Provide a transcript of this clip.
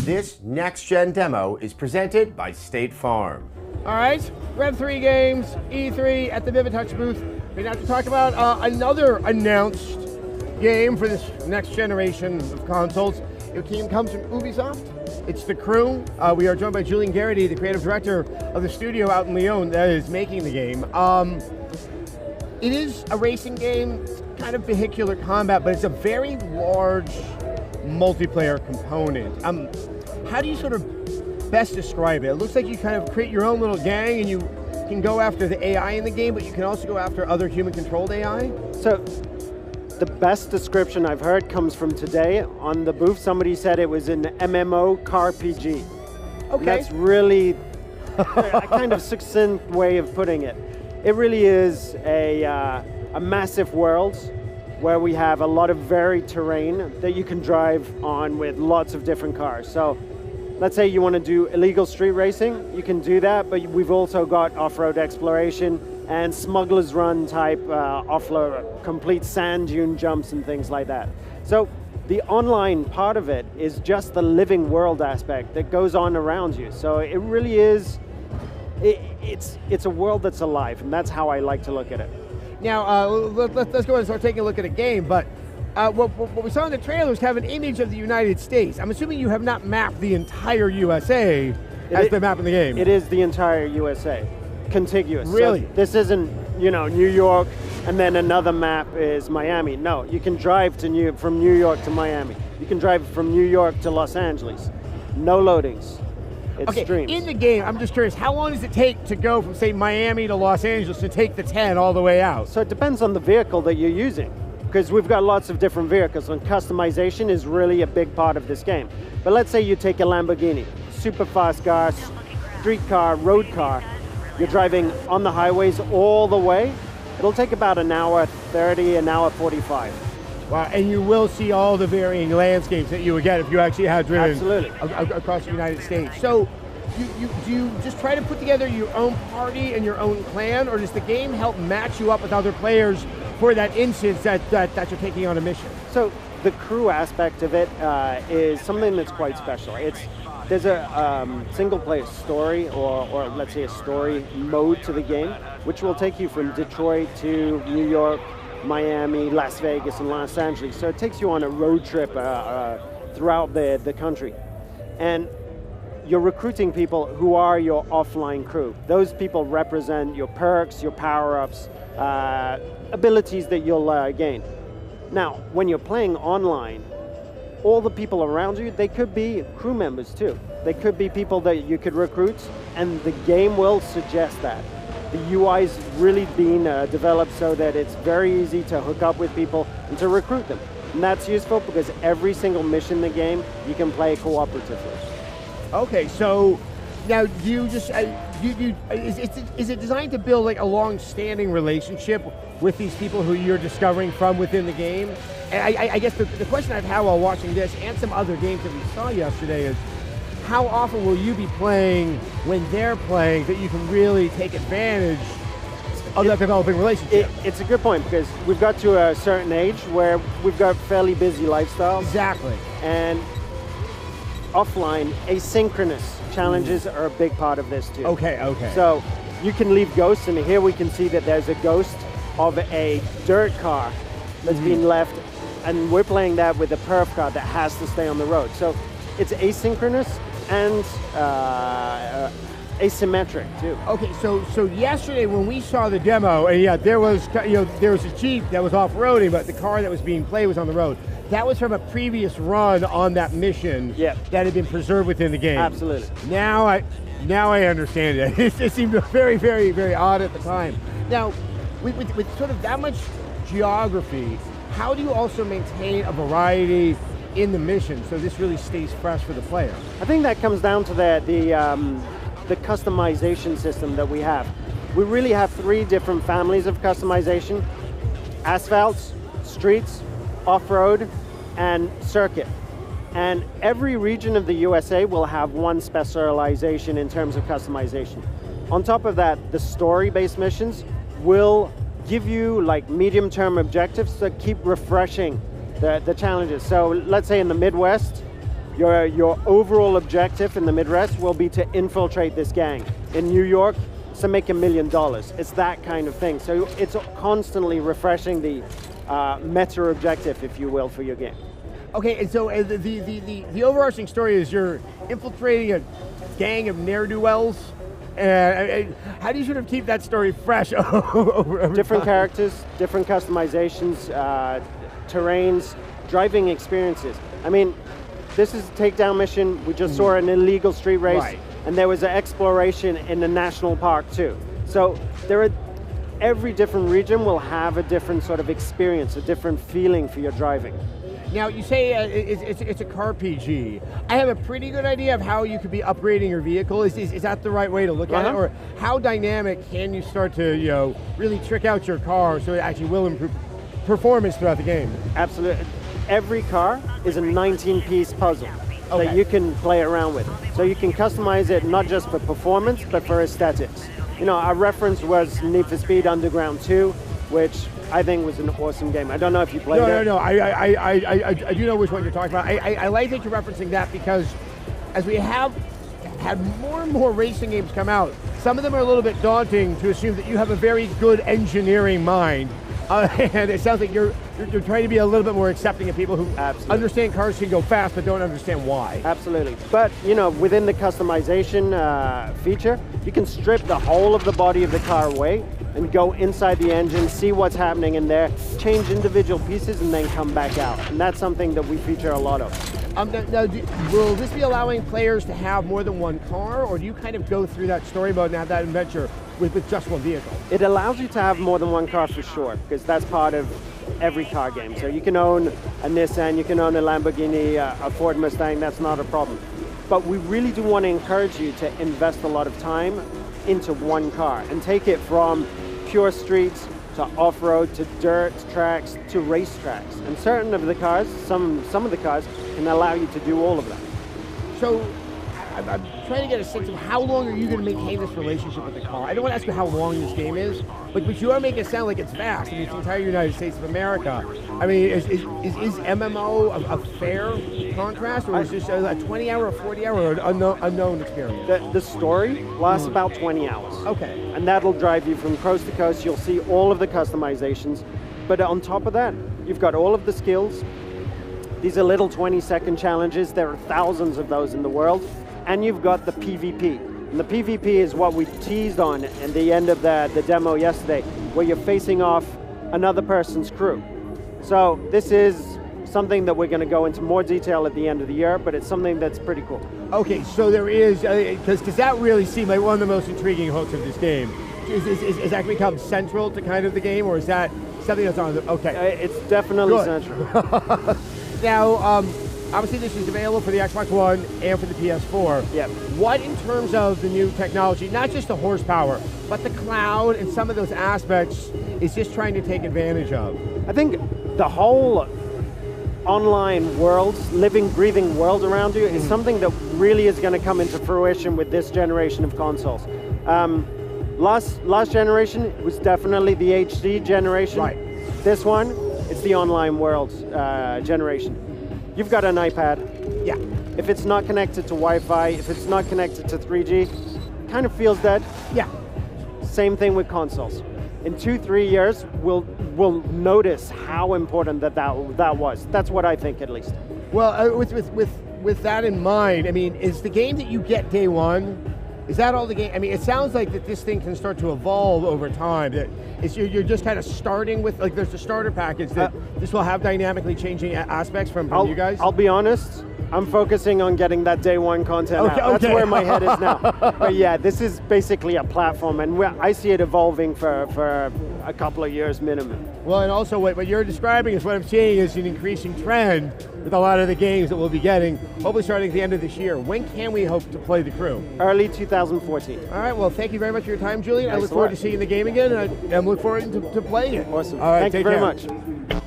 This next-gen demo is presented by State Farm. All right, Rev3 Games, E3 at the VividTouch booth. We're going to talk about another announced game for this next generation of consoles. It comes from Ubisoft. It's The Crew. We are joined by Julian Garrity, the creative director of the studio out in Lyon that is making the game. It is a racing game, it's kind of vehicular combat, but it's a very large multiplayer component. How do you sort of best describe it? It looks like you kind of create your own little gang and you can go after the AI in the game, but you can also go after other human-controlled AI? So, the best description I've heard comes from today. On the booth, somebody said it was an MMO car PG. Okay. And that's really a kind of succinct way of putting it. It really is a massive world where we have a lot of varied terrain that you can drive on with lots of different cars. So let's say you want to do illegal street racing, you can do that, but we've also got off-road exploration and smuggler's run type off-road, complete sand dune jumps and things like that. So the online part of it is just the living world aspect that goes on around you. So it really is, it's a world that's alive, and that's how I like to look at it. Now, let's go ahead and start taking a look at a game, but what we saw in the trailer was kind of an image of the United States. I'm assuming you have not mapped the entire USA as the map in the game. It is the entire USA, contiguous. Really? So this isn't, New York, and then another map is Miami. No, you can drive from New York to Miami. You can drive from New York to Los Angeles. No loadings. It's streams. In the game, I'm just curious, how long does it take to go from, say, Miami to Los Angeles to take the 10 all the way out? So it depends on the vehicle that you're using, because we've got lots of different vehicles, and customization is really a big part of this game. But let's say you take a Lamborghini, super fast car, street car, road car. You're driving on the highways all the way. It'll take about an hour 30, an hour 45. Wow, and you will see all the varying landscapes that you would get if you actually had driven across the United States. So, do you just try to put together your own party and your own clan, or does the game help match you up with other players for that instance that you're taking on a mission? So, the crew aspect of it is something that's quite special. There's a single-player story, or let's say a story mode to the game, which will take you from Detroit to New York, Miami, Las Vegas, and Los Angeles. So it takes you on a road trip throughout the country. And you're recruiting people who are your offline crew. Those people represent your perks, your power-ups, abilities that you'll gain. Now, when you're playing online, all the people around you, they could be crew members too. They could be people that you could recruit, and the game will suggest that. The UI's really been developed so that it's very easy to hook up with people and to recruit them. And that's useful because every single mission in the game, you can play cooperatively. Okay, so now you just, is it designed to build like a long-standing relationship with these people who you're discovering from within the game? And I guess the question I've had while watching this and some other games that we saw yesterday is, how often will you be playing when they're playing that you can really take advantage of that developing relationship? It's a good point, because we've got to a certain age where we've got fairly busy lifestyles. Exactly. And offline, asynchronous challenges are a big part of this too. Okay. So you can leave ghosts, and here we can see that there's a ghost of a dirt car that's been left, and we're playing that with a perf car that has to stay on the road. So it's asynchronous and asymmetric too. Okay, so yesterday when we saw the demo, and yeah, there was a Jeep that was off-roading, but the car that was being played was on the road. That was from a previous run on that mission that had been preserved within the game. Absolutely. Now I understand it. It seemed very, very, very odd at the time. Now, with sort of that much geography, how do you also maintain a variety in the mission so this really stays fresh for the player? I think that comes down to the customization system that we have. We really have 3 different families of customization: asphalts, streets, off-road, and circuit. And every region of the USA will have one specialization in terms of customization. On top of that, the story-based missions will give you like medium-term objectives that keep refreshing the challenges. So let's say in the Midwest, Your overall objective in the Midwest will be to infiltrate this gang. In New York, to make $1 million. It's that kind of thing. So it's constantly refreshing the meta objective, if you will, for your game. Okay, and so the overarching story is you're infiltrating a gang of ne'er-do-wells. How do you sort of keep that story fresh over Different time? characters, different customizations, terrains, driving experiences. I mean, this is a takedown mission. We just saw an illegal street race, Right. and there was an exploration in the national park too. So every different region will have a different sort of experience, a different feeling for your driving. Now, you say it's a car PG. I have a pretty good idea of how you could be upgrading your vehicle. Is that the right way to look at it? Or how dynamic can you start to really trick out your car so it actually will improve performance throughout the game? Absolutely. Every car is a 19-piece puzzle Okay. that you can play around with. So you can customize it not just for performance, but for aesthetics. Our reference was Need for Speed Underground 2, which I think was an awesome game. I don't know if you played it. No. I do know which one you're talking about. I like that you're referencing that because as we have had more and more racing games come out, some of them are a little bit daunting to assume that you have a very good engineering mind. And it sounds like you're trying to be a little bit more accepting of people who understand cars can go fast but don't understand why. Absolutely. But, within the customization feature, you can strip the whole of the body of the car away and go inside the engine, see what's happening in there, change individual pieces, and then come back out. And that's something that we feature a lot of. Now, will this be allowing players to have more than one car, or do you kind of go through that story mode and have that adventure with just one vehicle? It allows you to have more than one car for sure, because that's part of every car game. So you can own a Nissan, you can own a Lamborghini, a Ford Mustang, that's not a problem. But we really do want to encourage you to invest a lot of time into one car and take it from pure streets to off-road, to dirt tracks, to race tracks. And certain of the cars, some of the cars, can allow you to do all of that. So, I'm trying to get a sense of how long are you going to maintain this relationship with the car? I don't want to ask you how long this game is, but you are making it sound like it's fast. I mean, it's the entire United States of America. I mean, is MMO a fair contrast, or is this a 20-hour or 40-hour unknown experience? The story lasts about 20 hours. Okay. And that'll drive you from coast to coast. You'll see all of the customizations. But on top of that, you've got all of the skills. These are little 20-second challenges. There are thousands of those in the world. And you've got the PvP. And the PvP is what we teased on at the end of the demo yesterday, where you're facing off another person's crew. So this is something that we're going to go into more detail at the end of the year, but it's something that's pretty cool. Okay, so there is, because that really seemed like one of the most intriguing hooks of this game. Is that become central to kind of the game, or is that something that's on the, okay. It's definitely central. Now, obviously this is available for the Xbox One and for the PS4. Yep. What in terms of the new technology, not just the horsepower, but the cloud and some of those aspects is just trying to take advantage of? I think the whole online world, living, breathing world around you is something that really is going to come into fruition with this generation of consoles. Last generation was definitely the HD generation. Right. This one, it's the online world generation. You've got an iPad. Yeah. If it's not connected to Wi-Fi, if it's not connected to 3G, kind of feels dead. Yeah. Same thing with consoles. In 2-3 years, we'll notice how important that was. That's what I think, at least. Well, with that in mind, I mean, is the game that you get day one, is that all the game? I mean, it sounds like that this thing can start to evolve over time. That you're just kind of starting with, like, there's a starter package that this will have dynamically changing aspects from you guys? I'll be honest, I'm focusing on getting that day one content out. That's where my head is now. But yeah, this is basically a platform, and I see it evolving for a couple of years minimum. Well, and also what you're describing is what I'm seeing is an increasing trend with a lot of the games that we'll be getting, hopefully starting at the end of this year. When can we hope to play The Crew? Early 2014. All right, well, thank you very much for your time, Julian. Thanks I look forward to seeing the game again, and I look forward to playing it. Awesome. All right, thank you very care. much.